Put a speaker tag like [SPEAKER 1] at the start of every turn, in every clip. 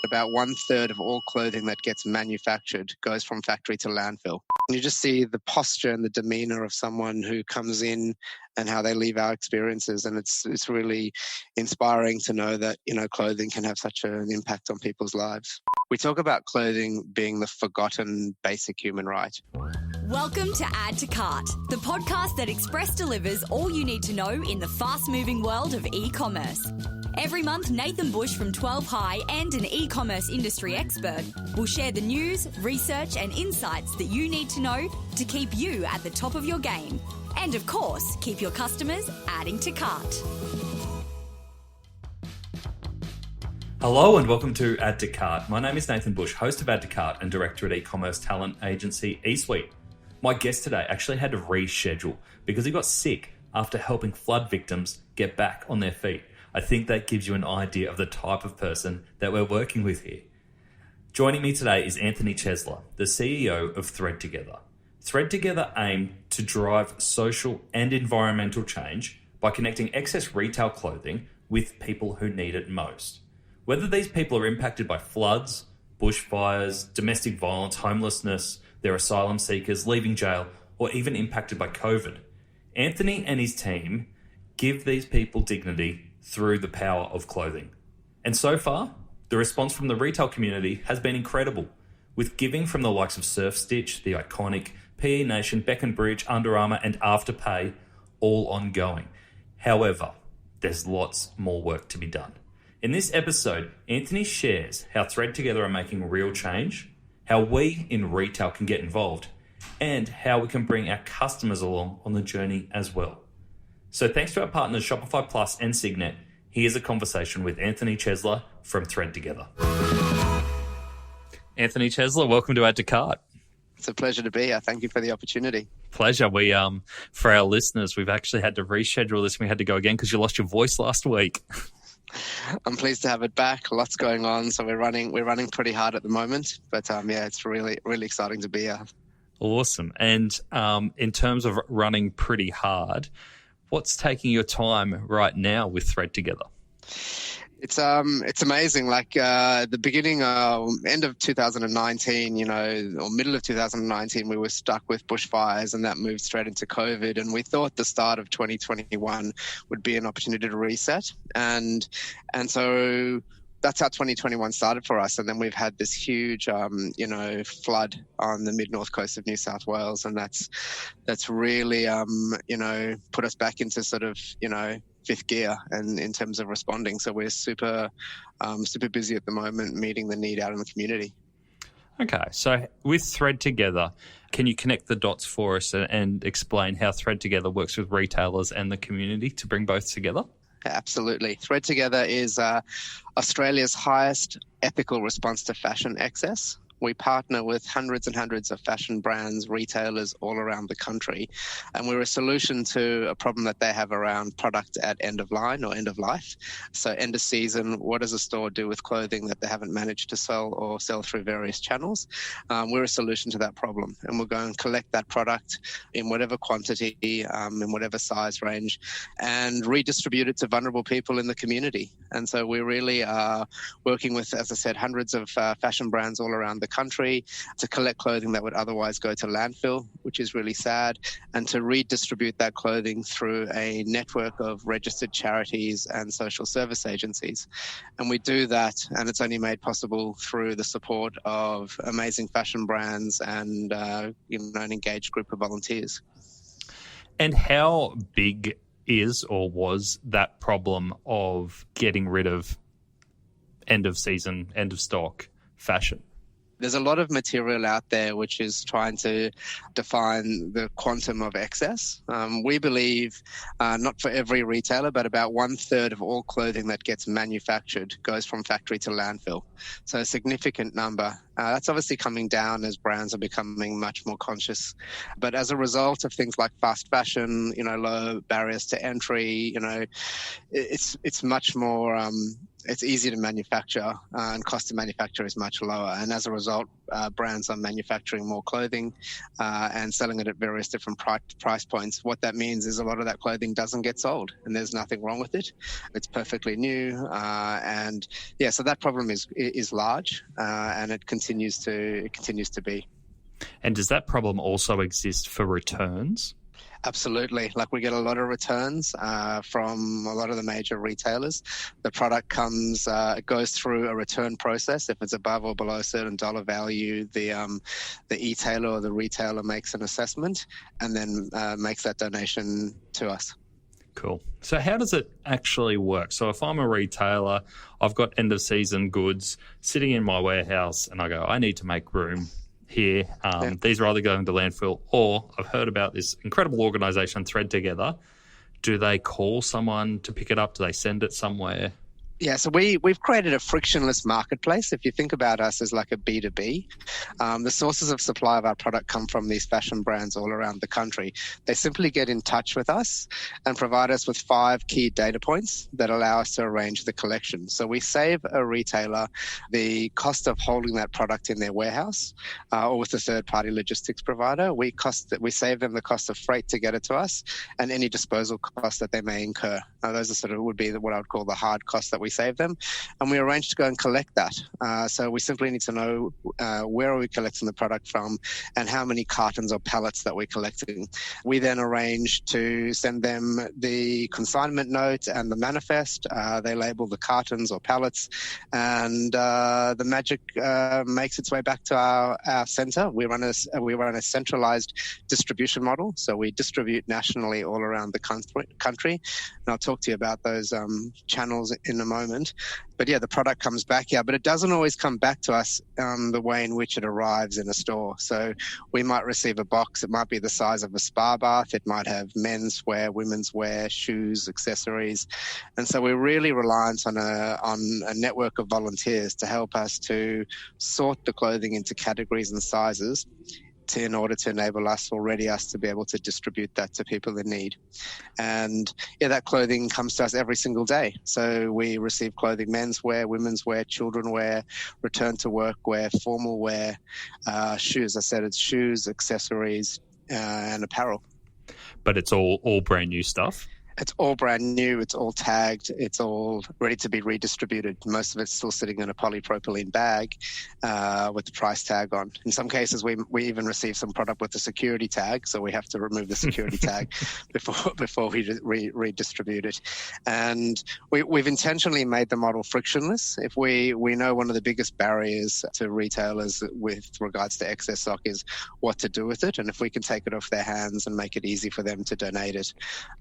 [SPEAKER 1] About 1/3 of all clothing that gets manufactured goes from factory to landfill. You just see the posture and the demeanor of someone who comes in and how they leave our experiences. And it's really inspiring to know that, clothing can have such an impact on people's lives. We talk about clothing being the forgotten basic human right.
[SPEAKER 2] Welcome to Add to Cart, the podcast that Express delivers all you need to know in the fast-moving world of e-commerce. Every month, Nathan Bush from 12 High and an e-commerce industry expert will share the news, research and insights that you need to know to keep you at the top of your game. And of course, keep your customers adding to cart.
[SPEAKER 3] Hello and welcome to Add to Cart. My name is Nathan Bush, host of Add to Cart and director at e-commerce talent agency eSuite. My guest today actually had to reschedule because he got sick after helping flood victims get back on their feet. I think that gives you an idea of the type of person that we're working with here. Joining me today is Anthony Chesler, the CEO of Thread Together. Thread Together aim to drive social and environmental change by connecting excess retail clothing with people who need it most. Whether these people are impacted by floods, bushfires, domestic violence, homelessness, they're asylum seekers, leaving jail, or even impacted by COVID, Anthony and his team give these people dignity through the power of clothing. And so far, the response from the retail community has been incredible, with giving from the likes of Surfstitch, the iconic PE Nation, Bec Bridge, UnderArmour and Afterpay, all ongoing. However, there's lots more work to be done. In this episode, Anthony shares how Thread Together are making real change, how we in retail can get involved, and how we can bring our customers along on the journey as well. So thanks to our partners Shopify Plus and Signet, here's a conversation with Anthony Chesler from Thread Together. Anthony Chesler, welcome to Add to Cart.
[SPEAKER 1] It's a pleasure to be here. Thank you for the opportunity.
[SPEAKER 3] Pleasure. We, for our listeners, we've actually had to reschedule this. We had to go again because you lost your voice last week.
[SPEAKER 1] I'm pleased to have it back. Lots going on, so we're running pretty hard at the moment. But it's really exciting to be here.
[SPEAKER 3] Awesome. And in terms of running pretty hard, what's taking your time right now with Thread Together?
[SPEAKER 1] It's amazing. Like the beginning, end of 2019, or middle of 2019, we were stuck with bushfires, and that moved straight into COVID. And we thought the start of 2021 would be an opportunity to reset, and so that's how 2021 started for us. And then we've had this huge, flood on the mid-north coast of New South Wales. And that's really, put us back into sort of, fifth gear and in terms of responding. So we're super busy at the moment meeting the need out in the community.
[SPEAKER 3] Okay. So with Thread Together, can you connect the dots for us and explain how Thread Together works with retailers and the community to bring both together?
[SPEAKER 1] Absolutely. Thread Together is Australia's highest ethical response to fashion excess. We partner with hundreds and hundreds of fashion brands, retailers all around the country, and we're a solution to a problem that they have around product at end of line or end of life. So end of season, what does a store do with clothing that they haven't managed to sell or sell through various channels? We're a solution to that problem, and we'll go and collect that product in whatever quantity, in whatever size range, and redistribute it to vulnerable people in the community. And so we really are working with, as I said, hundreds of fashion brands all around the country to collect clothing that would otherwise go to landfill, which is really sad, and to redistribute that clothing through a network of registered charities and social service agencies. And we do that, and it's only made possible through the support of amazing fashion brands and an engaged group of volunteers.
[SPEAKER 3] And how big is or was that problem of getting rid of end of season, end of stock fashion?
[SPEAKER 1] There's a lot of material out there which is trying to define the quantum of excess. We believe not for every retailer, but about 1/3 of all clothing that gets manufactured goes from factory to landfill. So a significant number. That's obviously coming down as brands are becoming much more conscious. But as a result of things like fast fashion, low barriers to entry, it's much more it's easy to manufacture, and cost to manufacture is much lower. And as a result, brands are manufacturing more clothing and selling it at various different price points. What that means is a lot of that clothing doesn't get sold, and there's nothing wrong with it. It's perfectly new, so that problem is large, and it continues to be.
[SPEAKER 3] And does that problem also exist for returns?
[SPEAKER 1] Absolutely. Like, we get a lot of returns from a lot of the major retailers. The product goes through a return process. If it's above or below a certain dollar value, the e-tailer or the retailer makes an assessment and then makes that donation to us.
[SPEAKER 3] Cool. So how does it actually work? So if I'm a retailer, I've got end of season goods sitting in my warehouse and I go, I need to make room here. These are either going to landfill, or I've heard about this incredible organisation, Thread Together. Do they call someone to pick it up? Do they send it somewhere?
[SPEAKER 1] Yeah, so we've created a frictionless marketplace. If you think about us as like a B2B, the sources of supply of our product come from these fashion brands all around the country. They simply get in touch with us and provide us with 5 key data points that allow us to arrange the collection. So we save a retailer the cost of holding that product in their warehouse or with a third-party logistics provider. We save them the cost of freight to get it to us and any disposal costs that they may incur. Those would be what I would call the hard costs that we save them, and we arrange to go and collect that. So we simply need to know where are we collecting the product from and how many cartons or pallets that we're collecting. We then arrange to send them the consignment note and the manifest. They label the cartons or pallets, and the magic makes its way back to our centre. We run a centralised distribution model, so we distribute nationally all around the country. And I'll talk to you about those channels in a moment. But yeah, the product comes back here, but it doesn't always come back to us the way in which it arrives in a store. So we might receive a box. It might be the size of a spa bath. It might have men's wear, women's wear, shoes, accessories. And so we're really reliant on a network of volunteers to help us to sort the clothing into categories and sizes in order to enable us to be able to distribute that to people in need. And that clothing comes to us every single day. So we receive clothing, men's wear, women's wear, children wear, return to work wear, formal wear, shoes. I said it's shoes, accessories, and apparel.
[SPEAKER 3] But it's all brand new stuff?
[SPEAKER 1] It's all brand new. It's all tagged. It's all ready to be redistributed. Most of it's still sitting in a polypropylene bag with the price tag on. In some cases, we even receive some product with a security tag, so we have to remove the security tag before we redistribute it. And we've intentionally made the model frictionless. If we know one of the biggest barriers to retailers with regards to excess stock is what to do with it, and if we can take it off their hands and make it easy for them to donate it,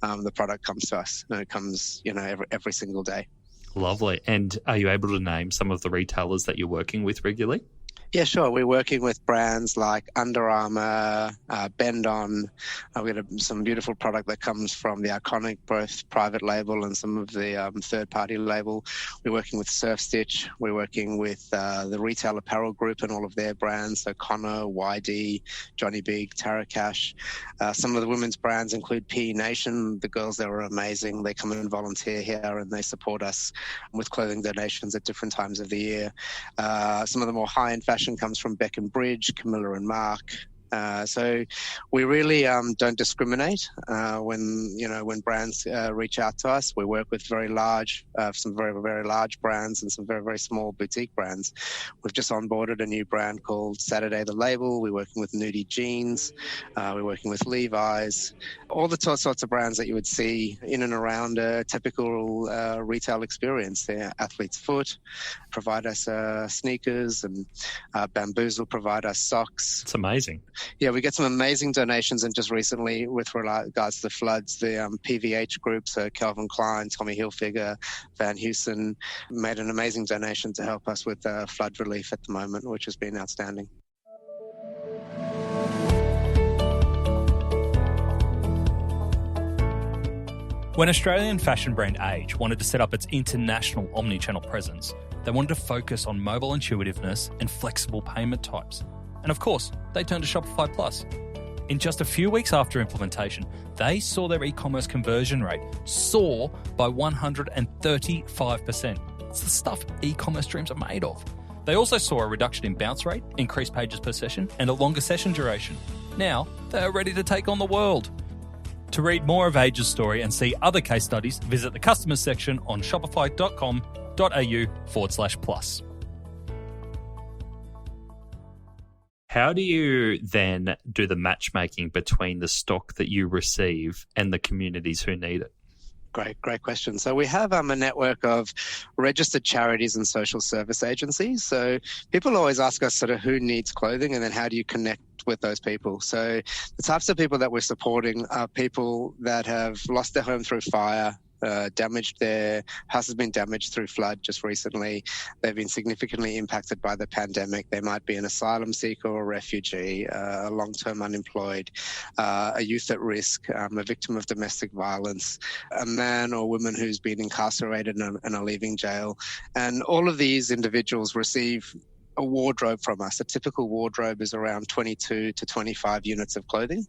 [SPEAKER 1] the product comes to us, and it comes, every single day.
[SPEAKER 3] Lovely. And are you able to name some of the retailers that you're working with regularly?
[SPEAKER 1] Yeah, sure. We're working with brands like UnderArmour, Bend On. We have some beautiful product that comes from the iconic both private label and some of the third-party label. We're working with Surfstitch. We're working with the retail apparel group and all of their brands, so Connor, YD, Johnny Big, Tara Cash. Some of the women's brands include PE Nation. The girls there are amazing. They come and volunteer here and they support us with clothing donations at different times of the year. Some of the more high-end fashion comes from Bec Bridge, Camilla and Mark. So we really don't discriminate when brands reach out to us. We work with some very, very large brands and some very, very small boutique brands. We've just onboarded a new brand called Saturday the Label. We're working with Nudie Jeans. We're working with Levi's. All the sorts of brands that you would see in and around a typical retail experience. The Athlete's Foot provide us sneakers, and Bamboozle provide us socks.
[SPEAKER 3] It's amazing.
[SPEAKER 1] Yeah, we get some amazing donations, and just recently, with regards to the floods, the PVH group, so Calvin Klein, Tommy Hilfiger, Van Heusen, made an amazing donation to help us with flood relief at the moment, which has been outstanding.
[SPEAKER 3] When Australian fashion brand Age wanted to set up its international omni-channel presence, they wanted to focus on mobile intuitiveness and flexible payment types. And of course, they turned to Shopify Plus. In just a few weeks after implementation, they saw their e-commerce conversion rate soar by 135%. It's the stuff e-commerce dreams are made of. They also saw a reduction in bounce rate, increased pages per session, and a longer session duration. Now, they are ready to take on the world. To read more of Age's story and see other case studies, visit the customers section on shopify.com.au/plus. How do you then do the matchmaking between the stock that you receive and the communities who need it?
[SPEAKER 1] Great question. So we have a network of registered charities and social service agencies. So people always ask us sort of who needs clothing and then how do you connect with those people. So the types of people that we're supporting are people that have lost their home through fire, their house has been damaged through flood just recently. They've been significantly impacted by the pandemic. They might be an asylum seeker or refugee, a long-term unemployed, a youth at risk, a victim of domestic violence, a man or woman who's been incarcerated and are leaving jail. And all of these individuals receive a wardrobe from us. A typical wardrobe is around 22 to 25 units of clothing.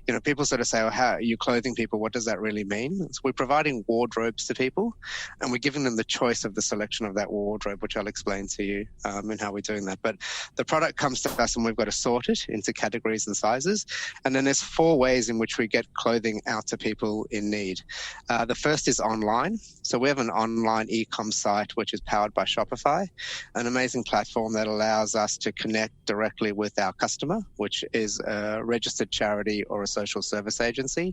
[SPEAKER 1] You know, people sort of say, well, how are you clothing people? What does that really mean? So we're providing wardrobes to people and we're giving them the choice of the selection of that wardrobe, which I'll explain to you in how we're doing that. But the product comes to us and we've got to sort it into categories and sizes. And then there's 4 ways in which we get clothing out to people in need. The first is online. So we have an online e-com site, which is powered by Shopify, an amazing platform that allows us to connect directly with our customer, which is a registered charity or a social service agency.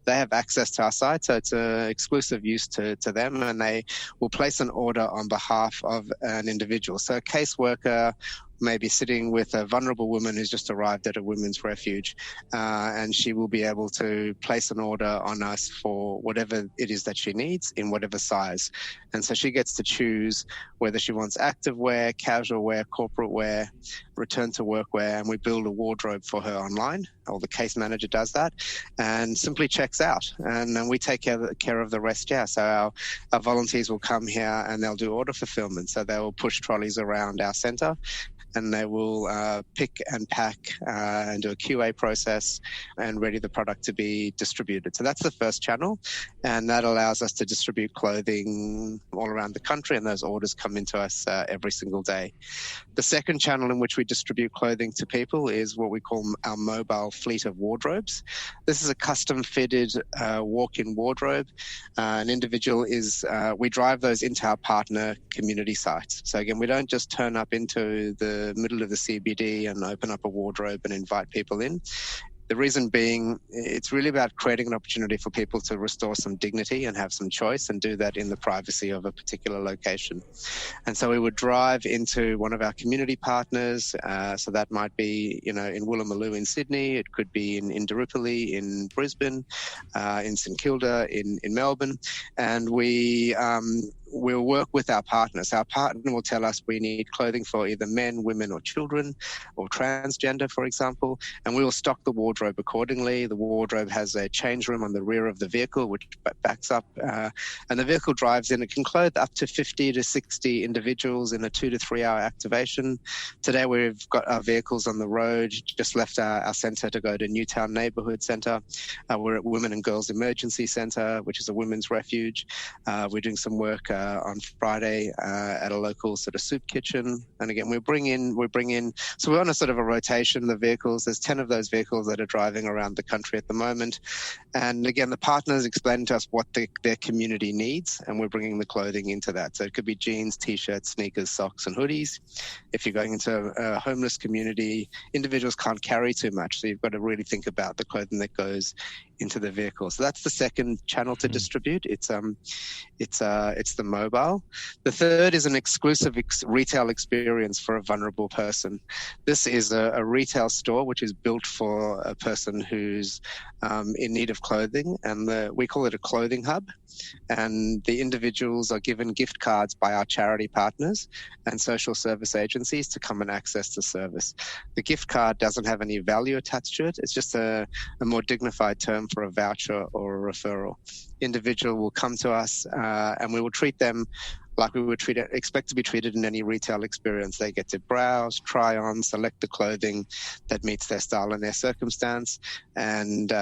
[SPEAKER 1] They have access to our site, so it's exclusive use to them, and they will place an order on behalf of an individual. So a caseworker may be sitting with a vulnerable woman who's just arrived at a women's refuge, and she will be able to place an order on us for whatever it is that she needs in whatever size. And so she gets to choose whether she wants active wear, casual wear, corporate wear, return to work wear, and we build a wardrobe for her online, or the case manager does that, and simply checks out. And then we take care of the rest, So our volunteers will come here and they'll do order fulfillment. So they will push trolleys around our centre, and they will pick and pack and do a QA process and ready the product to be distributed. So that's the first channel, and that allows us to distribute clothing all around the country, and those orders come into us every single day. The second channel in which we distribute clothing to people is what we call our mobile fleet of wardrobes. This is a custom-fitted walk-in wardrobe. An individual we drive those into our partner community sites. So again, we don't just turn up into the middle of the CBD and open up a wardrobe and invite people in. The reason being, it's really about creating an opportunity for people to restore some dignity and have some choice, and do that in the privacy of a particular location. And so we would drive into one of our community partners. So that might be, in Woolloomooloo in Sydney. It could be in Indooroopilly in Brisbane, in St Kilda in Melbourne. And we'll work with our partners. Our partner will tell us we need clothing for either men, women, or children, or transgender, for example, and we will stock the wardrobe accordingly. The wardrobe has a change room on the rear of the vehicle, which backs up, and the vehicle drives in. It can clothe up to 50 to 60 individuals in a 2 to 3 hour activation. Today we've got our vehicles on the road, just left our centre to go to Newtown Neighbourhood Centre. We're at Women and Girls Emergency Centre, which is a women's refuge. We're doing some work on Friday at a local sort of soup kitchen. And again, we bring in, so we're on a sort of a rotation, the vehicles. There's 10 of those vehicles that are driving around the country at the moment. And again, the partners explain to us what their community needs, and we're bringing the clothing into that. So it could be jeans, t-shirts, sneakers, socks, and hoodies. If you're going into a homeless community, individuals can't carry too much. So you've got to really think about the clothing that goes into the vehicle. So that's the second channel to distribute. It's the mobile. The third is an exclusive retail experience for a vulnerable person. This is a retail store which is built for a person who's in need of clothing, and we call it a clothing hub. And the individuals are given gift cards by our charity partners and social service agencies to come and access the service. The gift card doesn't have any value attached to it. It's just a more dignified term for a voucher or a referral. Individual will come to us and we will treat them like we would expect to be treated in any retail experience. They get to browse, try on, select the clothing that meets their style and their circumstance, and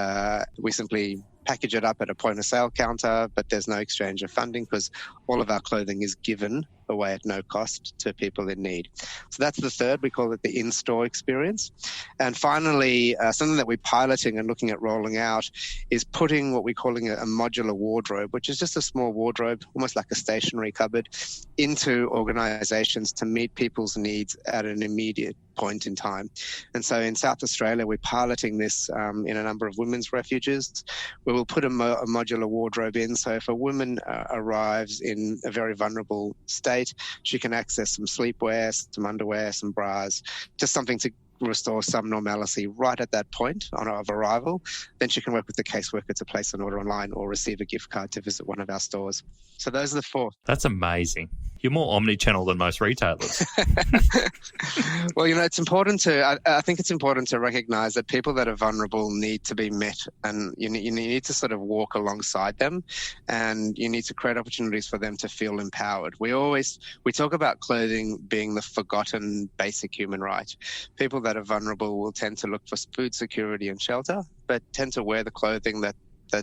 [SPEAKER 1] we simply package it up at a point of sale counter, but there's no exchange of funding because all of our clothing is given away at no cost to people in need. So that's the third. We call it the in-store experience. And finally, something that we're piloting and looking at rolling out is putting what we're calling a modular wardrobe, which is just a small wardrobe, almost like a stationary cupboard, into organizations to meet people's needs at an immediate point in time. And so in South Australia, we're piloting this in a number of women's refuges, where we'll put a modular wardrobe in. So if a woman arrives in a very vulnerable state, she can access some sleepwear, some underwear, some bras, just something to restore some normalcy right at that point of arrival. Then she can work with the caseworker to place an order online or receive a gift card to visit one of our stores. So those are the four.
[SPEAKER 3] That's amazing. You're more omni-channel than most retailers.
[SPEAKER 1] Well, it's important I think it's important to recognize that people that are vulnerable need to be met, and you need to sort of walk alongside them, and you need to create opportunities for them to feel empowered. We talk about clothing being the forgotten basic human right. People that are vulnerable will tend to look for food security and shelter, but tend to wear the clothing that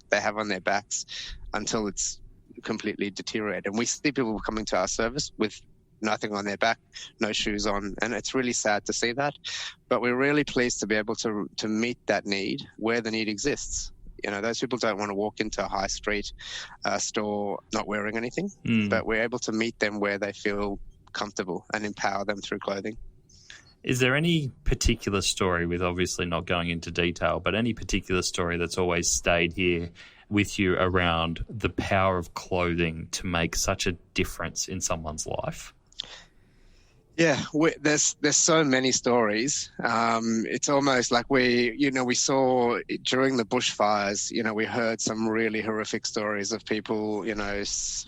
[SPEAKER 1] they have on their backs until it's completely deteriorated. And we see people coming to our service with nothing on their back, no shoes on, and it's really sad to see that. But we're really pleased to be able to meet that need where the need exists. Those people don't want to walk into a high street store not wearing anything, but we're able to meet them where they feel comfortable and empower them through clothing.
[SPEAKER 3] Is there any particular story, with obviously not going into detail, but any particular story that's always stayed here with you around the power of clothing to make such a difference in someone's life?
[SPEAKER 1] Yeah, there's so many stories. It's almost like we saw during the bushfires, we heard some really horrific stories of people,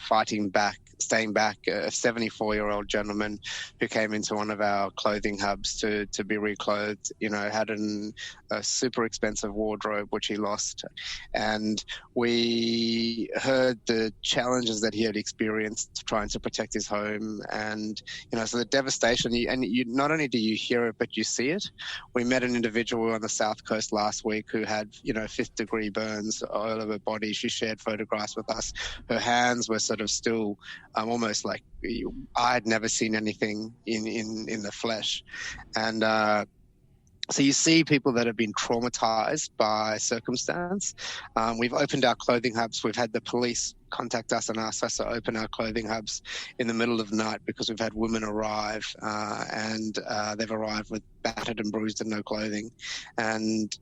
[SPEAKER 1] fighting back, staying back. A 74-year-old gentleman who came into one of our clothing hubs to be reclothed, had a super expensive wardrobe, which he lost. And we heard the challenges that he had experienced trying to protect his home. And, so the devastation, and not only do you hear it, but you see it. We met an individual on the South Coast last week who had, 5th degree burns all over her body. She shared photographs with us. Her hands were sort of still almost like I had never seen anything in the flesh. And so you see people that have been traumatized by circumstance. We've opened our clothing hubs. We've had the police contact us and ask us to open our clothing hubs in the middle of the night because we've had women arrive and they've arrived with battered and bruised and no clothing. And,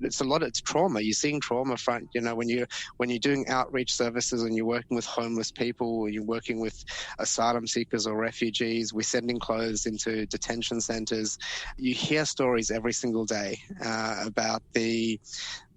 [SPEAKER 1] it's a lot. It's trauma. You're seeing trauma front. When you're doing outreach services and you're working with homeless people, or you're working with asylum seekers or refugees, we're sending clothes into detention centres. You hear stories every single day about the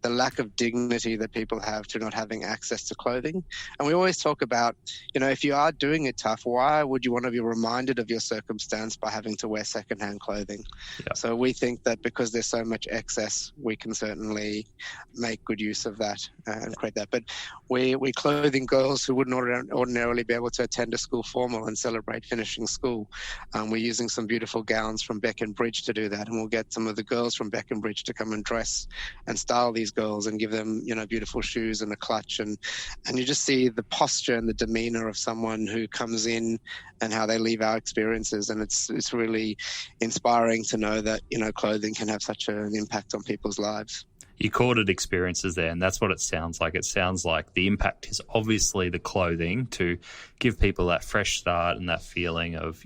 [SPEAKER 1] lack of dignity that people have to not having access to clothing. And we always talk about, if you are doing it tough, why would you want to be reminded of your circumstance by having to wear secondhand clothing? Yeah. So we think that because there's so much excess, we can certainly make good use of that and create that. But we're clothing girls who wouldn't ordinarily be able to attend a school formal and celebrate finishing school. We're using some beautiful gowns from Bec Bridge to do that. And we'll get some of the girls from Bec Bridge to come and dress and style these girls and give them, beautiful shoes and a clutch. And you just see the posture and the demeanor of someone who comes in and how they leave our experiences. And it's really inspiring to know that, clothing can have such an impact on people's lives.
[SPEAKER 3] You called it experiences there, and that's what it sounds like. It sounds like the impact is obviously the clothing to give people that fresh start and that feeling of,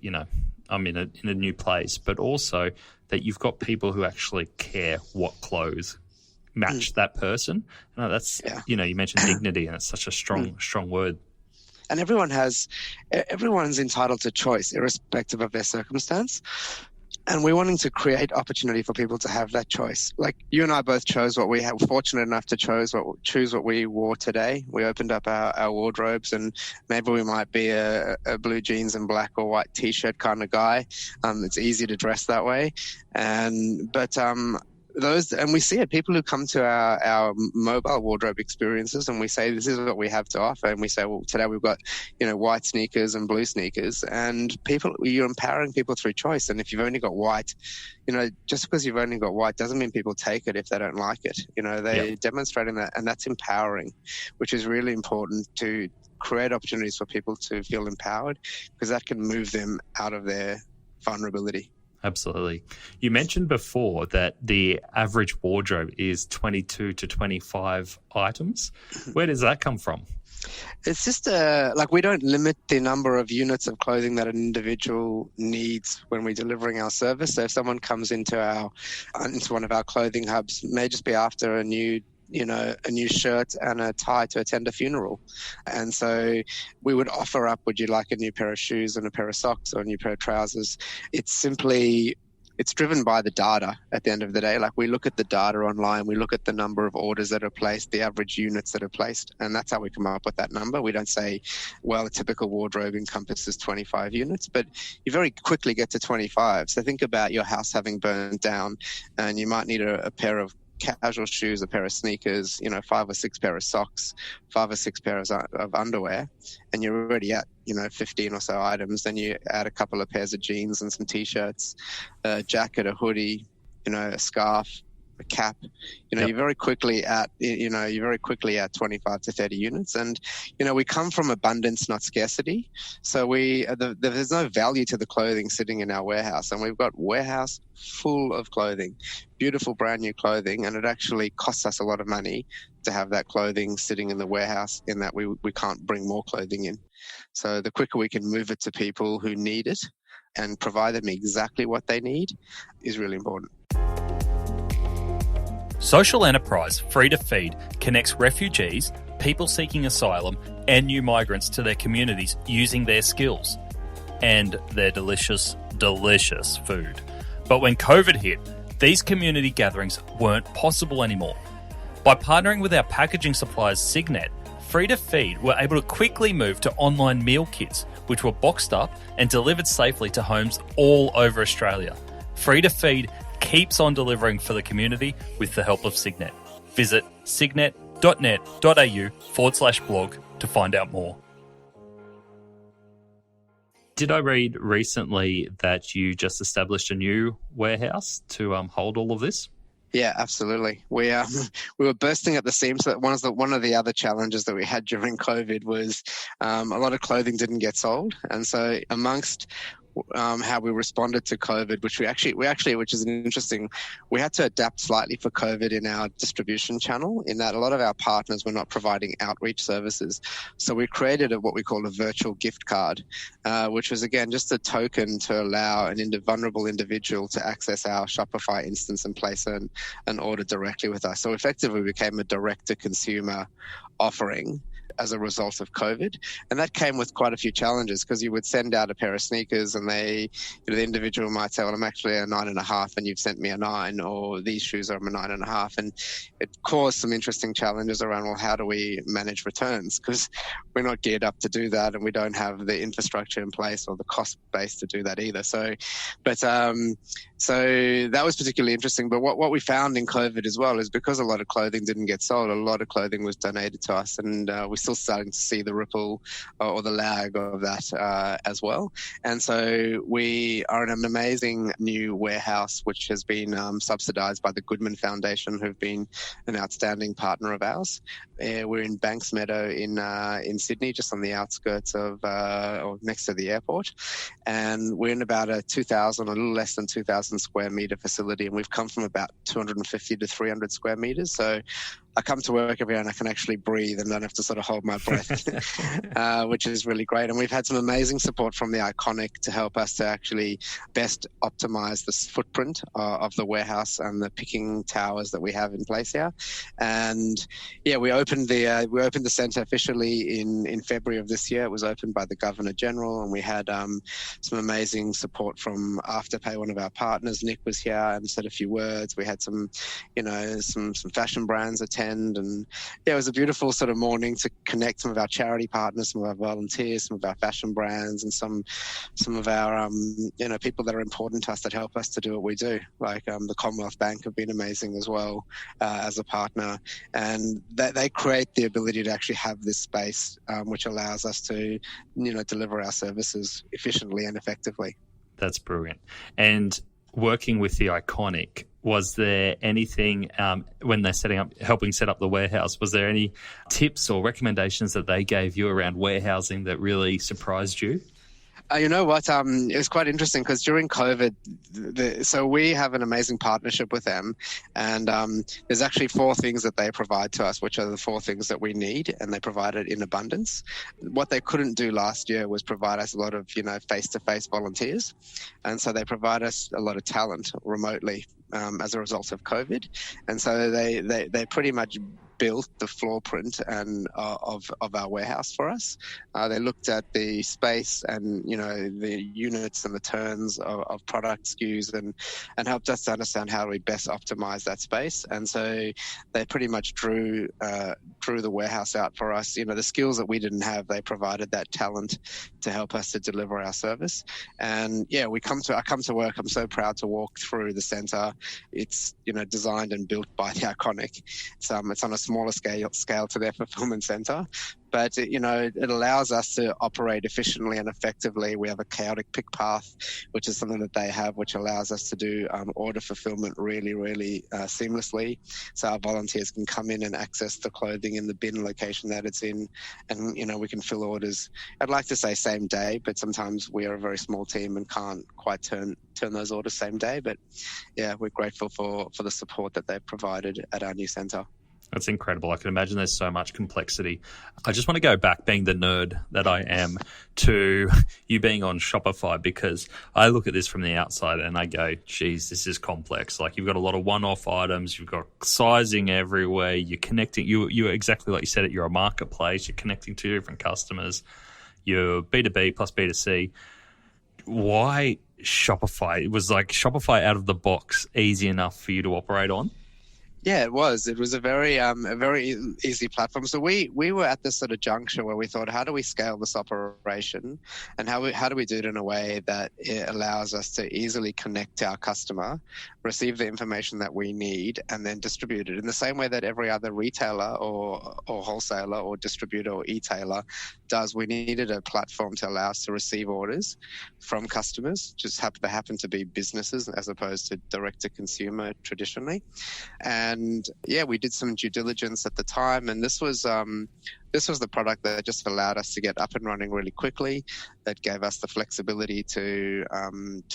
[SPEAKER 3] I'm in a new place, but also that you've got people who actually care what clothes match that person. That's, you mentioned dignity, and it's such a strong word.
[SPEAKER 1] And everyone's entitled to choice, irrespective of their circumstance. And we're wanting to create opportunity for people to have that choice. Like you and I both chose what we have, fortunate enough to choose what we wore today. We opened up our wardrobes, and maybe we might be a blue jeans and black or white t-shirt kind of guy. It's easy to dress that way. And we see it, people who come to our mobile wardrobe experiences, and we say, this is what we have to offer. And we say, well, today we've got, white sneakers and blue sneakers, and you're empowering people through choice. And if you've only got white, just because you've only got white doesn't mean people take it if they don't like it. They're demonstrating that, and that's empowering, which is really important to create opportunities for people to feel empowered, because that can move them out of their vulnerability.
[SPEAKER 3] Absolutely. You mentioned before that the average wardrobe is 22 to 25 items. Where does that come from?
[SPEAKER 1] It's just we don't limit the number of units of clothing that an individual needs when we're delivering our service. So if someone comes into one of our clothing hubs, it may just be after a new shirt and a tie to attend a funeral. And so we would offer up, would you like a new pair of shoes and a pair of socks or a new pair of trousers? It's driven by the data at the end of the day. Like, we look at the data online, we look at the number of orders that are placed, the average units that are placed, and that's how we come up with that number. We don't say, well, a typical wardrobe encompasses 25 units, but you very quickly get to 25. So think about your house having burned down, and you might need a pair of casual shoes, a pair of sneakers, 5 or 6 pair of socks, 5 or 6 pairs of underwear, and you're already at 15 or so items. Then you add a couple of pairs of jeans and some t-shirts, a jacket, a hoodie, a scarf, a cap. You're very quickly at 25 to 30 units. And we come from abundance, not scarcity. So there's no value to the clothing sitting in our warehouse, and we've got warehouse full of clothing, beautiful brand new clothing, and it actually costs us a lot of money to have that clothing sitting in the warehouse, in that we can't bring more clothing in. So the quicker we can move it to people who need it and provide them exactly what they need is really important.
[SPEAKER 3] Social enterprise Free to Feed connects refugees, people seeking asylum, and new migrants to their communities using their skills and their delicious, delicious food. But when COVID hit, these community gatherings weren't possible anymore. By partnering with our packaging suppliers Signet, Free to Feed were able to quickly move to online meal kits, which were boxed up and delivered safely to homes all over Australia. Free to Feed keeps on delivering for the community with the help of Signet. Visit signet.net.au/blog to find out more. Did I read recently that you just established a new warehouse to hold all of this?
[SPEAKER 1] Yeah, absolutely. We were bursting at the seams. So one of the other challenges that we had during COVID was a lot of clothing didn't get sold, and so amongst how we responded to COVID, which which is interesting, we had to adapt slightly for COVID in our distribution channel, in that a lot of our partners were not providing outreach services. So we created what we call a virtual gift card, which was, again, just a token to allow an vulnerable individual to access our Shopify instance and place an order directly with us. So effectively, we became a direct-to-consumer offering as a result of COVID. And that came with quite a few challenges, because you would send out a pair of sneakers and the individual might say, well, I'm actually a 9.5 and you've sent me a 9, or these shoes are a 9.5. And it caused some interesting challenges around, well, how do we manage returns? Because we're not geared up to do that, and we don't have the infrastructure in place or the cost base to do that either. So that was particularly interesting. But what we found in COVID as well is, because a lot of clothing didn't get sold, a lot of clothing was donated to us, and we're still starting to see the ripple or the lag of that as well. And so we are in an amazing new warehouse, which has been subsidised by the Goodman Foundation, who've been an outstanding partner of ours. We're in Banks Meadow in Sydney, just on the outskirts of or next to the airport, and we're in about a little less than 2,000 square metre facility, and we've come from about 250 to 300 square metres. So I come to work every day and I can actually breathe and don't have to sort of hold my breath, which is really great. And we've had some amazing support from the Iconic to help us to actually best optimize the footprint of the warehouse and the picking towers that we have in place here. And yeah, we opened the centre officially in February of this year. It was opened by the Governor General, and we had some amazing support from Afterpay, one of our partners. Nick was here and said a few words. We had some fashion brands attend. And yeah, it was a beautiful sort of morning to connect some of our charity partners, some of our volunteers, some of our fashion brands, and some of our people that are important to us that help us to do what we do. Like the Commonwealth Bank have been amazing as well as a partner, and they create the ability to actually have this space which allows us to deliver our services efficiently and effectively.
[SPEAKER 3] That's brilliant. And working with the Iconic, was there anything when they're helping set up the warehouse? Was there any tips or recommendations that they gave you around warehousing that really surprised you?
[SPEAKER 1] You know what? It was quite interesting because during COVID, so we have an amazing partnership with them, and there's actually 4 things that they provide to us, which are the 4 things that we need, and they provide it in abundance. What they couldn't do last year was provide us a lot of, face-to-face volunteers, and so they provide us a lot of talent remotely as a result of COVID, and so they pretty much built the floor print and of our warehouse for us. They looked at the space and the units and the turns of product SKUs and helped us to understand how we best optimize that space. And so they pretty much drew the warehouse out for us. The skills that we didn't have, they provided that talent to help us to deliver our service. And yeah, I come to work. I'm so proud to walk through the center. It's designed and built by the Iconic. It's on a smaller scale to their fulfillment center, but it allows us to operate efficiently and effectively. We have a chaotic pick path, which is something that they have, which allows us to do order fulfillment really, really seamlessly. So our volunteers can come in and access the clothing in the bin location that it's in, and we can fill orders. I'd like to say same day, but sometimes we are a very small team and can't quite turn those orders same day. But yeah, we're grateful for the support that they've provided at our new center.
[SPEAKER 3] That's incredible. I can imagine there's so much complexity. I just want to go back, being the nerd that I am, to you being on Shopify, because I look at this from the outside and I go, geez, this is complex. Like, you've got a lot of one-off items, you've got sizing everywhere, you're connecting, you're exactly like you said it, you're a marketplace, you're connecting to different customers, you're B2B plus B2C. Why Shopify? It was like Shopify out of the box, easy enough for you to operate on?
[SPEAKER 1] Yeah, it was. It was a very easy platform. So we were at this sort of juncture where we thought, how do we scale this operation, and how do we do it in a way that it allows us to easily connect to our customer, receive the information that we need, and then distribute it in the same way that every other retailer or wholesaler or distributor or e-tailer does. We needed a platform to allow us to receive orders from customers, just they happen to be businesses as opposed to direct to consumer traditionally. And yeah, we did some due diligence at the time, and this was the product that just allowed us to get up and running really quickly. That gave us the flexibility to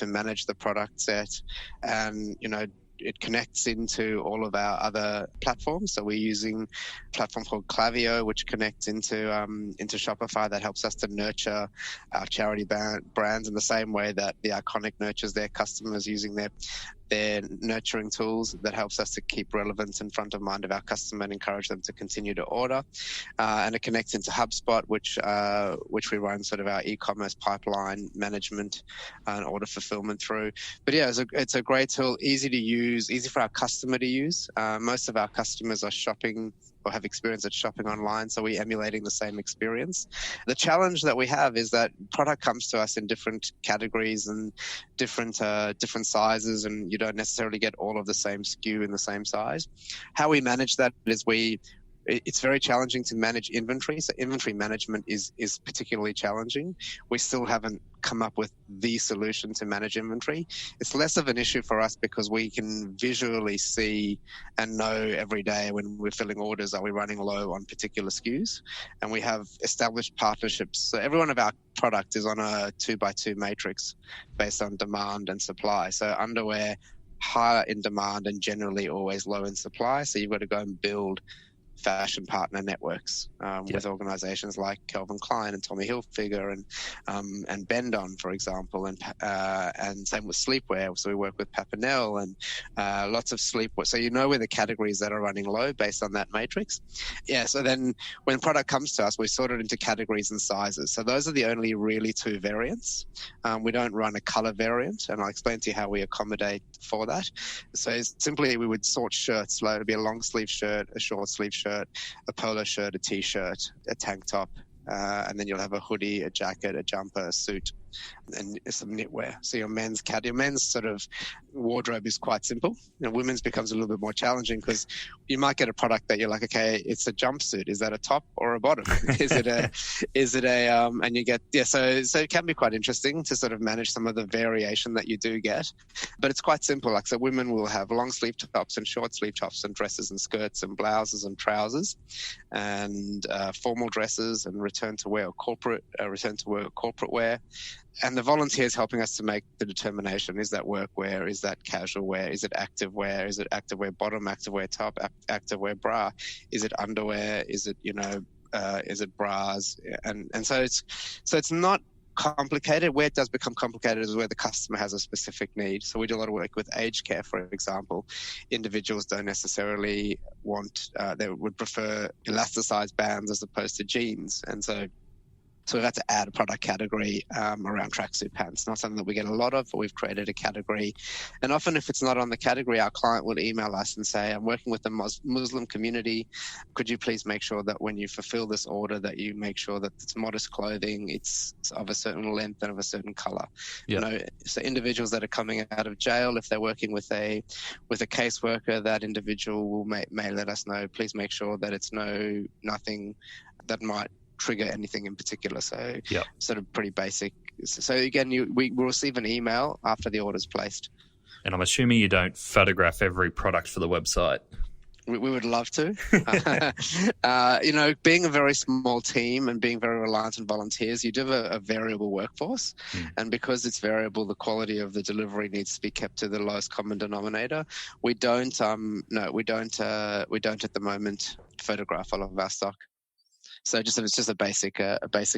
[SPEAKER 1] manage the product set, and it connects into all of our other platforms. So we're using a platform called Klaviyo, which connects into Shopify, that helps us to nurture our charity brands in the same way that the Iconic nurtures their customers using their nurturing tools. That helps us to keep relevance in front of mind of our customer and encourage them to continue to order. And it connects into HubSpot, which we run sort of our e-commerce pipeline management and order fulfillment through. But yeah, it's a great tool, easy to use, easy for our customer to use. Most of our customers are shopping or have experience at shopping online, so we're emulating the same experience. The challenge that we have is that product comes to us in different categories and different sizes, and you don't necessarily get all of the same SKU in the same size. How we manage that is it's very challenging to manage inventory. So inventory management is particularly challenging. We still haven't come up with the solution to manage inventory. It's less of an issue for us because we can visually see and know every day when we're filling orders, are we running low on particular SKUs? And we have established partnerships. So every one of our product is on a 2x2 matrix based on demand and supply. So underwear, higher in demand and generally always low in supply. So you've got to go and build fashion partner networks with organizations like Calvin Klein and Tommy Hilfiger and Bendon, for example, and same with sleepwear. So we work with Papinel and lots of sleepwear. So where the categories that are running low based on that matrix. Yeah. So then when product comes to us, we sort it into categories and sizes. So those are the only really 2 variants. We don't run a color variant, and I'll explain to you how we accommodate for that. So simply we would sort shirts. So it would be a long sleeve shirt, a short sleeve shirt, a polo shirt, a t-shirt, a tank top, and then you'll have a hoodie, a jacket, a jumper, a suit. and some knitwear. So your men's sort of wardrobe is quite simple. Women's becomes a little bit more challenging because you might get a product that you're like, okay, it's a jumpsuit. Is that a top or a bottom? And you get, so it can be quite interesting to sort of manage some of the variation that you do get, but it's quite simple. Like, so women will have long sleeve tops and short sleeve tops and dresses and skirts and blouses and trousers and formal dresses and return to wear corporate wear. And the volunteers helping us to make the determination: is that work wear? Is that casual wear? Is it active wear? Is it active wear bottom, active wear top, active wear bra? Is it underwear? Is it, is it bras? And so it's not complicated. Where it does become complicated is where the customer has a specific need. So we do a lot of work with aged care, for example. Individuals don't necessarily want, they would prefer elasticized bands as opposed to jeans. And so we've had to add a product category around tracksuit pants. Not something that we get a lot of, but we've created a category. And often if it's not on the category, our client will email us and say, I'm working with the Muslim community. Could you please make sure that when you fulfill this order that you make sure that it's modest clothing, it's of a certain length and of a certain color.
[SPEAKER 3] Yep.
[SPEAKER 1] So individuals that are coming out of jail, if they're working with a caseworker, that individual may let us know, please make sure that it's nothing that might trigger anything in particular. So sort of pretty basic. So again, we will receive an email after the order's placed.
[SPEAKER 3] And I'm assuming you don't photograph every product for the website.
[SPEAKER 1] We would love to. Being a very small team and being very reliant on volunteers, you do have a variable workforce. And because it's variable, the quality of the delivery needs to be kept to the lowest common denominator. We don't at the moment photograph all of our stock. So it's just a basic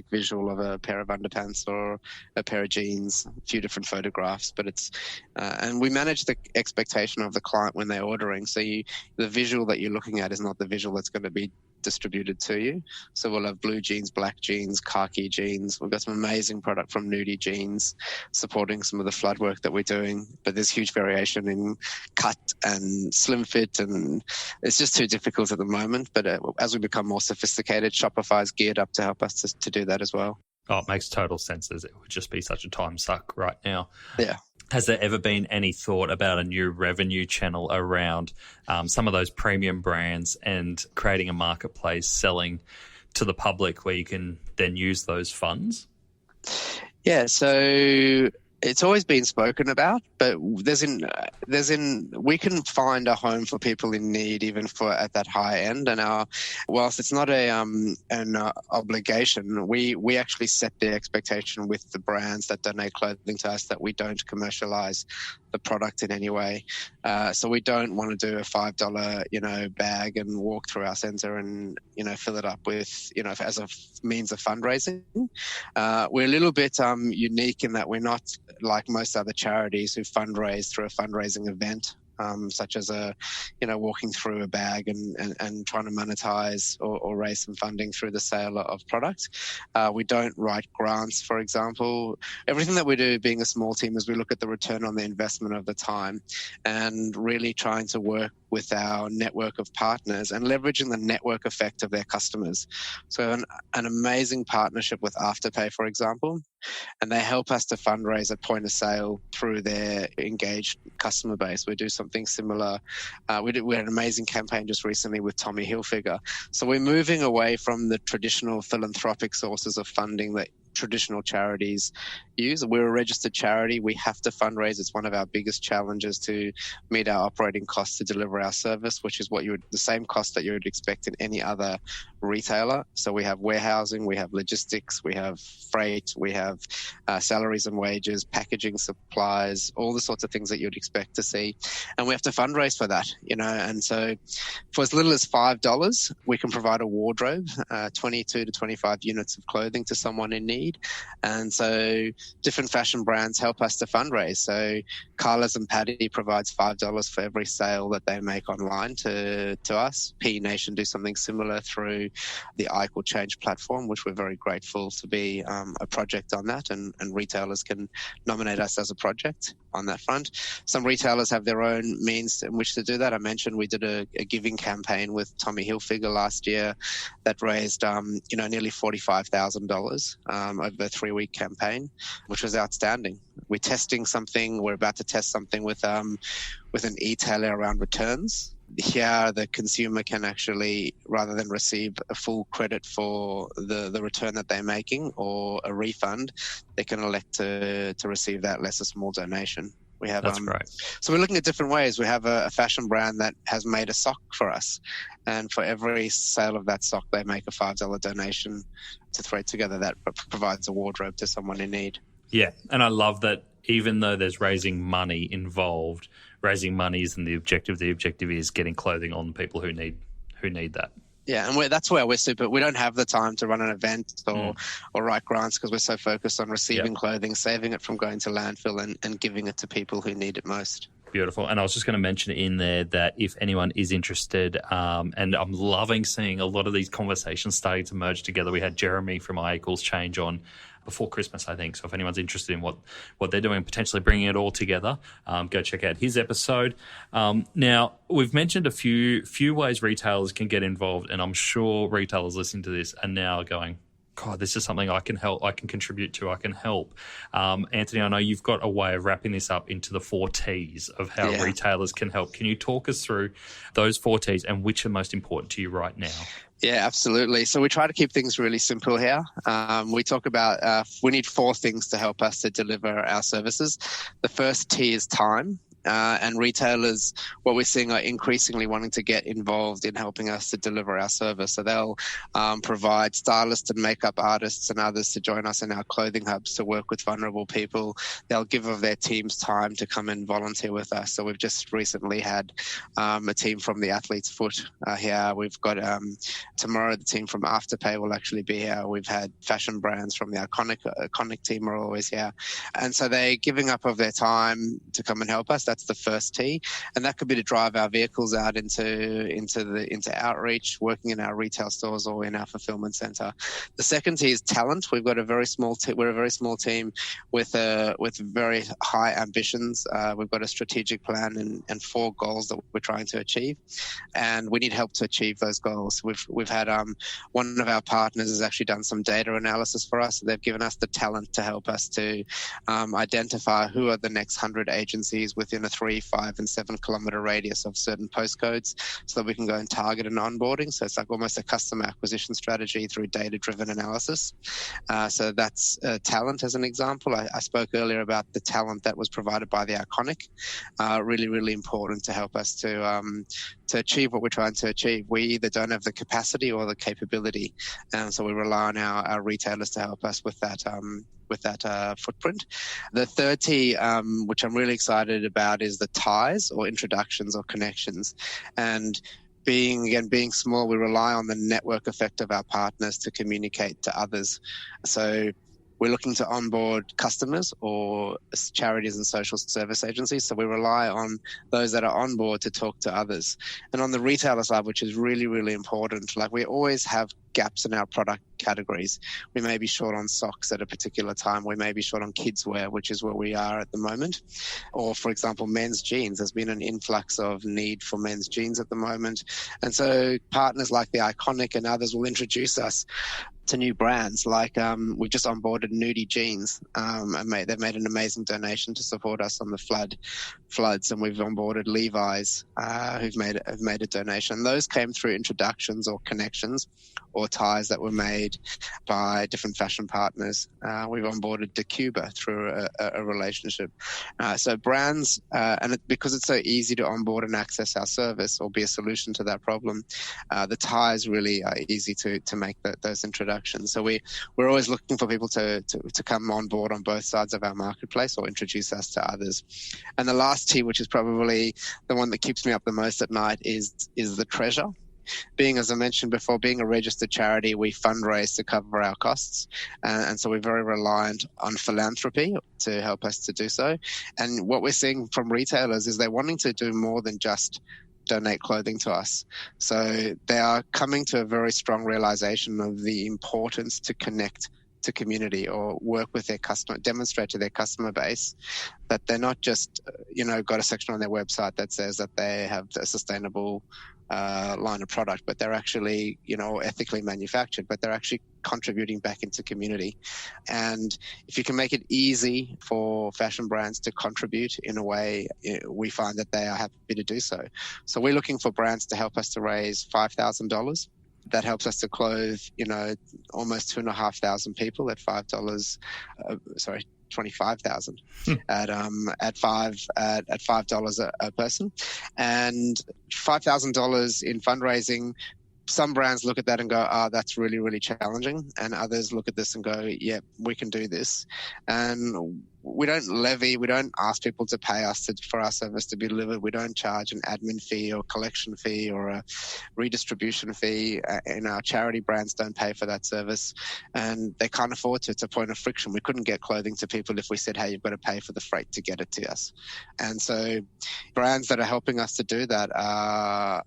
[SPEAKER 1] visual of a pair of underpants or a pair of jeans, a few different photographs. But it's and we manage the expectation of the client when they're ordering. So the visual that you're looking at is not the visual that's going to be distributed to you. So we'll have blue jeans, black jeans, khaki jeans. We've got some amazing product from Nudie Jeans supporting some of the flood work that we're doing. But there's huge variation in cut and slim fit, and it's just too difficult at the moment. But as we become more sophisticated, Shopify's geared up to help us to do that as well.
[SPEAKER 3] Oh, it makes total sense, as it would just be such a time suck right now.
[SPEAKER 1] Yeah.
[SPEAKER 3] Has there ever been any thought about a new revenue channel around some of those premium brands and creating a marketplace selling to the public where you can then use those funds?
[SPEAKER 1] Yeah, so it's always been spoken about, but we can find a home for people in need even at that high end. And whilst it's not an obligation, we actually set the expectation with the brands that donate clothing to us that we don't commercialize the product in any way. So we don't want to do a $5, bag and walk through our center and, fill it up with, as a means of fundraising. We're a little bit unique in that we're not like most other charities who fundraise through a fundraising event. Such as walking through a bag and trying to monetize or raise some funding through the sale of product. We don't write grants, for example. Everything that we do, being a small team, is we look at the return on the investment of the time and really trying to work with our network of partners and leveraging the network effect of their customers. So an amazing partnership with Afterpay, for example, and they help us to fundraise at point of sale through their engaged customer base. We do something similar. We had an amazing campaign just recently with Tommy Hilfiger. So we're moving away from the traditional philanthropic sources of funding that traditional charities use. We're a registered charity. We have to fundraise. It's one of our biggest challenges to meet our operating costs to deliver our service, which is the same cost that you would expect in any other retailer. So we have warehousing, we have logistics, we have freight, we have salaries and wages, packaging, supplies, all the sorts of things that you'd expect to see. And we have to fundraise for that, and so for as little as $5, we can provide a wardrobe, 22 to 25 units of clothing to someone in need. And so different fashion brands help us to fundraise. So Carla's and Paddy provides $5 for every sale that they make online to us. P Nation do something similar through the I Equal Change platform, which we're very grateful to be a project on that, and retailers can nominate us as a project on that front. Some retailers have their own means in which to do that. I mentioned we did a giving campaign with Tommy Hilfiger last year that raised nearly $45,000 over a 3-week campaign, which was outstanding. We're testing something. We're about to test something with an e-tailer around returns. Here, the consumer can actually, rather than receive a full credit for the return that they're making or a refund, they can elect to receive that less a small donation. We have,
[SPEAKER 3] That's great.
[SPEAKER 1] So we're looking at different ways. We have a fashion brand that has made a sock for us, and for every sale of that sock, they make a $5 donation to Thread Together that provides a wardrobe to someone in need.
[SPEAKER 3] Yeah, and I love that even though there's raising money involved, raising money isn't the objective. The objective is getting clothing on people who need that.
[SPEAKER 1] Yeah, and that's where we don't have the time to run an event or write grants because we're so focused on receiving clothing, saving it from going to landfill and giving it to people who need it most.
[SPEAKER 3] Beautiful. And I was just going to mention in there that if anyone is interested, and I'm loving seeing a lot of these conversations starting to merge together. We had Jeremy from I Equals Change on before Christmas, I think. So if anyone's interested in what they're doing, potentially bringing it all together, go check out his episode. Now, we've mentioned a few ways retailers can get involved, and I'm sure retailers listening to this are now going, God, this is something I can help, I can contribute to, I can help. Anthony, I know you've got a way of wrapping this up into the 4 T's of how retailers can help. Can you talk us through those 4 T's and which are most important to you right now?
[SPEAKER 1] Yeah, absolutely. So we try to keep things really simple here. We talk about we need 4 things to help us to deliver our services. The first T is time. And retailers, what we're seeing, are increasingly wanting to get involved in helping us to deliver our service. So they'll provide stylists and makeup artists and others to join us in our clothing hubs to work with vulnerable people. They'll give of their team's time to come and volunteer with us. So we've just recently had a team from the Athlete's Foot here. We've got tomorrow the team from Afterpay will actually be here. We've had fashion brands from the iconic team are always here. And so they're giving up of their time to come and help us. That's the first T, and that could be to drive our vehicles out into outreach, working in our retail stores or in our fulfillment center. The second T is talent. We've got a very small we're a very small team with very high ambitions. We've got a strategic plan and 4 goals that we're trying to achieve, and we need help to achieve those goals. We've had one of our partners has actually done some data analysis for us. So they've given us the talent to help us to identify who are the next 100 agencies within a 3, 5, and 7 kilometer radius of certain postcodes, so that we can go and target an onboarding. So it's like almost a customer acquisition strategy through data-driven analysis. So that's talent as an example. I spoke earlier about the talent that was provided by the Iconic. Really, really important to help us to achieve what we're trying to achieve. We either don't have the capacity or the capability, and so we rely on our retailers to help us with that. Footprint. The third T, which I'm really excited about, is the ties or introductions or connections. And being small, we rely on the network effect of our partners to communicate to others. So we're looking to onboard customers or charities and social service agencies. So we rely on those that are on board to talk to others. And on the retailer side, which is really, really important, like we always have gaps in our product categories. We may be short on socks at a particular time. We may be short on kids wear, which is where we are at the moment. Or, for example, men's jeans. There's been an influx of need for men's jeans at the moment. And so partners like the Iconic and others will introduce us to new brands. Like we've just onboarded Nudie Jeans, and they've made an amazing donation to support us on the floods, and we've onboarded Levi's, who've made a donation. Those came through introductions or connections or ties that were made by different fashion partners. We've onboarded DeCuba through a relationship. So brands, because it's so easy to onboard and access our service or be a solution to that problem, the ties really are easy to make those introductions. So we're always looking for people to come on board on both sides of our marketplace or introduce us to others. And the last T, which is probably the one that keeps me up the most at night, is the treasure. As I mentioned before, being a registered charity, we fundraise to cover our costs. And so we're very reliant on philanthropy to help us to do so. And what we're seeing from retailers is they're wanting to do more than just donate clothing to us. So they are coming to a very strong realization of the importance to connect to community or work with their customer, demonstrate to their customer base that they're not just, got a section on their website that says that they have a sustainable line of product, but they're actually, ethically manufactured, but they're actually contributing back into community. And if you can make it easy for fashion brands to contribute in a way, we find that they are happy to do so. So we're looking for brands to help us to raise $5,000. That helps us to clothe, almost 2,500 people at $5. 25,000 at $5 a person, and $5,000 in fundraising. Some brands look at that and go, that's really, really challenging. And others look at this and go, yeah, we can do this. And we don't ask people to pay us for our service to be delivered. We don't charge an admin fee or collection fee or a redistribution fee. And our charity brands don't pay for that service. And they can't afford to. It's a point of friction. We couldn't get clothing to people if we said, hey, you've got to pay for the freight to get it to us. And so brands that are helping us to do that are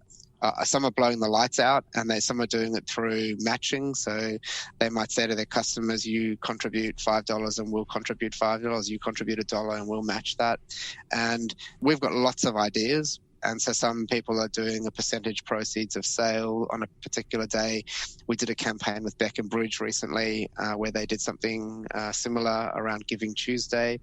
[SPEAKER 1] some are blowing the lights out, and some are doing it through matching. So they might say to their customers, you contribute $5 and we'll contribute $5. You contribute $1 and we'll match that. And we've got lots of ideas. And so some people are doing a percentage proceeds of sale on a particular day. We did a campaign with Bec Bridge recently where they did something similar around Giving Tuesday.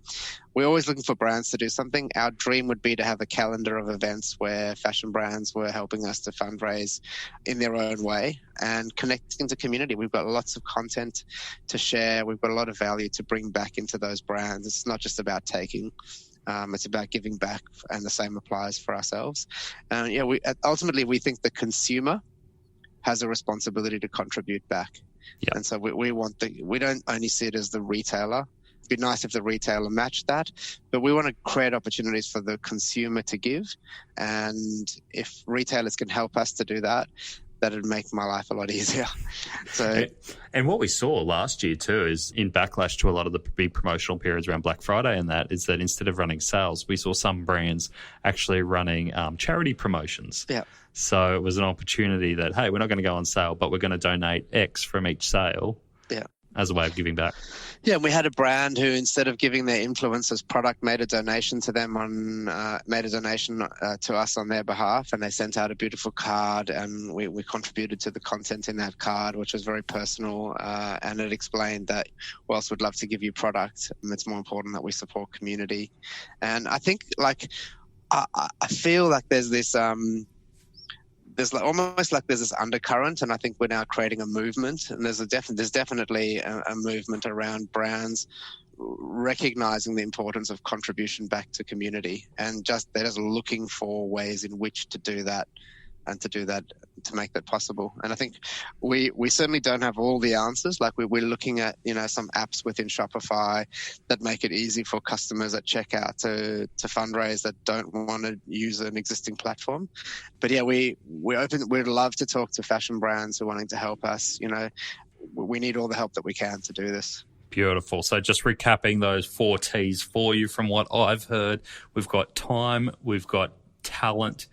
[SPEAKER 1] We're always looking for brands to do something. Our dream would be to have a calendar of events where fashion brands were helping us to fundraise in their own way and connecting to community. We've got lots of content to share. We've got a lot of value to bring back into those brands. It's not just about taking. It's about giving back, and the same applies for ourselves. Ultimately, we think the consumer has a responsibility to contribute back. Yep. And so we don't only see it as the retailer. It'd be nice if the retailer matched that, but we want to create opportunities for the consumer to give. And if retailers can help us to do that, that'd make my life a lot easier. So,
[SPEAKER 3] and what we saw last year too is in backlash to a lot of the big promotional periods around Black Friday and that is that instead of running sales, we saw some brands actually running charity promotions.
[SPEAKER 1] Yeah.
[SPEAKER 3] So it was an opportunity that, hey, we're not going to go on sale, but we're going to donate X from each sale.
[SPEAKER 1] Yeah.
[SPEAKER 3] As a way of giving back.
[SPEAKER 1] Yeah, and we had a brand who, instead of giving their influencers product, made a donation to us on their behalf, and they sent out a beautiful card, and we contributed to the content in that card, which was very personal, and it explained that whilst we'd love to give you product, it's more important that we support community. And I think, I feel like there's this there's this undercurrent, and I think we're now creating a movement, and there's definitely a movement around brands recognizing the importance of contribution back to community, and they're just looking for ways in which to do that and to make that possible. And I think we certainly don't have all the answers. Like we're looking at, some apps within Shopify that make it easy for customers at checkout to fundraise that don't want to use an existing platform. But yeah, we're open. We'd love to talk to fashion brands who are wanting to help us. We need all the help that we can to do this.
[SPEAKER 3] Beautiful. So just recapping those 4 T's for you from what I've heard, we've got time, we've got talent,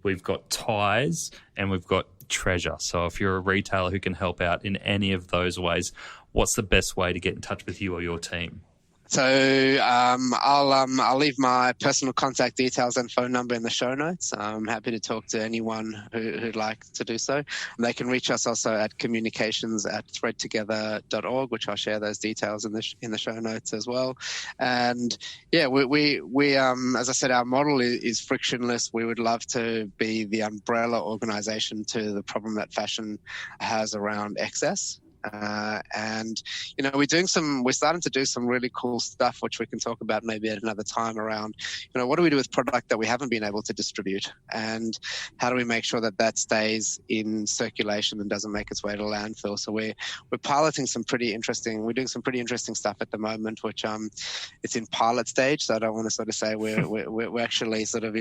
[SPEAKER 3] we've got ties, and we've got treasure. So if you're a retailer who can help out in any of those ways, what's the best way to get in touch with you or your team?
[SPEAKER 1] So I'll leave my personal contact details and phone number in the show notes. I'm happy to talk to anyone who'd like to do so. They can reach us also at communications@threadtogether.org, which I'll share those details in the show notes as well. And yeah, we as I said, our model is frictionless. We would love to be the umbrella organization to the problem that fashion has around excess. And we're starting to do some really cool stuff, which we can talk about maybe at another time around, what do we do with product that we haven't been able to distribute, and how do we make sure that stays in circulation and doesn't make its way to landfill? So we're piloting we're doing some pretty interesting stuff at the moment, which it's in pilot stage. So I don't want to sort of say we're actually sort of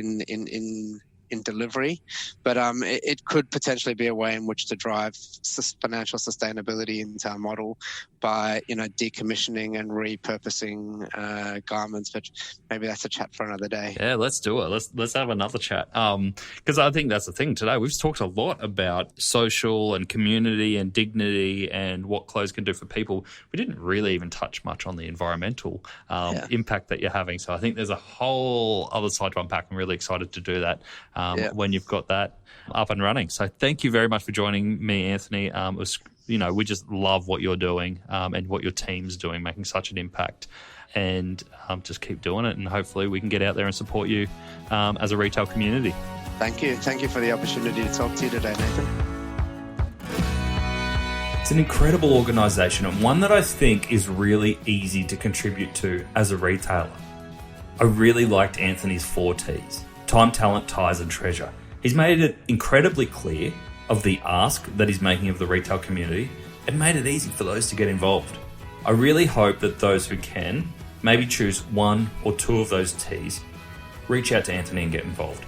[SPEAKER 1] in delivery, but it could potentially be a way in which to drive financial sustainability into our model by, decommissioning and repurposing garments, but maybe that's a chat for another day.
[SPEAKER 3] Yeah, let's do it. Let's have another chat. Because I think that's the thing today. We've talked a lot about social and community and dignity and what clothes can do for people. We didn't really even touch much on the environmental impact that you're having. So I think there's a whole other side to unpack. I'm really excited to do that when you've got that up and running. So thank you very much for joining me, Anthony. It was, we just love what you're doing and what your team's doing, making such an impact. And just keep doing it, and hopefully we can get out there and support you as a retail community.
[SPEAKER 1] Thank you. Thank you for the opportunity to talk to you today, Nathan.
[SPEAKER 3] It's an incredible organisation, and one that I think is really easy to contribute to as a retailer. I really liked Anthony's 4 T's: time, talent, ties and treasure. He's made it incredibly clear of the ask that he's making of the retail community and made it easy for those to get involved. I really hope that those who can maybe choose 1 or 2 of those T's, reach out to Anthony and get involved.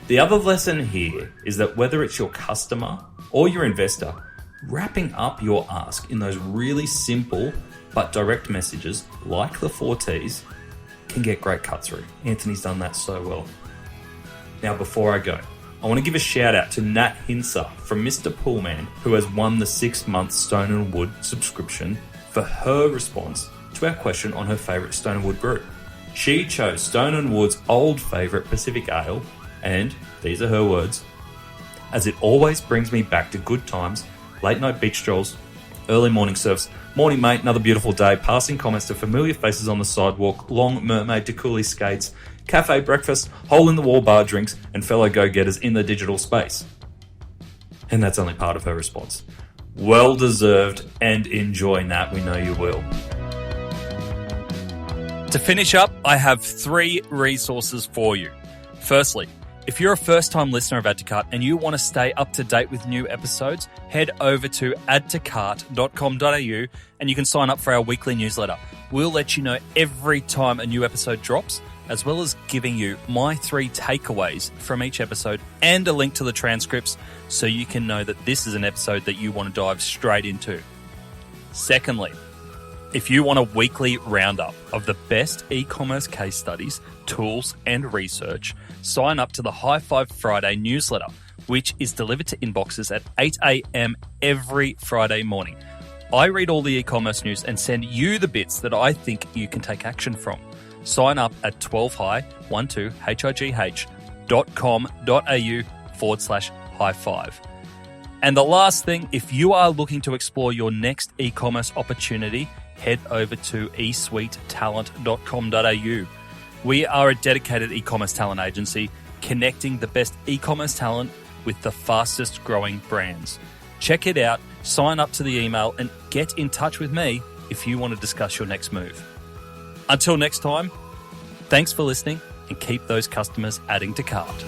[SPEAKER 3] The other lesson here is that whether it's your customer or your investor, wrapping up your ask in those really simple but direct messages like the 4 T's can get great cut through. Anthony's done that so well. Now, before I go, I want to give a shout out to Nat Hinsa from Mr. Poolman, who has won the 6-month Stone and Wood subscription for her response to our question on her favourite Stone and Wood brew. She chose Stone and Wood's old favourite Pacific Ale, and these are her words: "As it always brings me back to good times, late night beach strolls, early morning surfs, morning mate, another beautiful day, passing comments to familiar faces on the sidewalk, long mermaid to coolie skates, cafe breakfast, hole-in-the-wall bar drinks, and fellow go-getters in the digital space." And that's only part of her response. Well deserved, and enjoy, Nat. We know you will. To finish up, I have 3 resources for you. Firstly, if you're a first-time listener of Add to Cart and you want to stay up to date with new episodes, head over to addtocart.com.au and you can sign up for our weekly newsletter. We'll let you know every time a new episode drops, as well as giving you my 3 takeaways from each episode and a link to the transcripts so you can know that this is an episode that you want to dive straight into. Secondly, if you want a weekly roundup of the best e-commerce case studies, tools, and research, sign up to the High Five Friday newsletter, which is delivered to inboxes at 8 a.m. every Friday morning. I read all the e-commerce news and send you the bits that I think you can take action from. Sign up at 12high.com.au/high5. And the last thing, if you are looking to explore your next e-commerce opportunity, head over to esuitetalent.com.au. We are a dedicated e-commerce talent agency connecting the best e-commerce talent with the fastest growing brands. Check it out, sign up to the email, and get in touch with me if you want to discuss your next move. Until next time, thanks for listening and keep those customers adding to cart.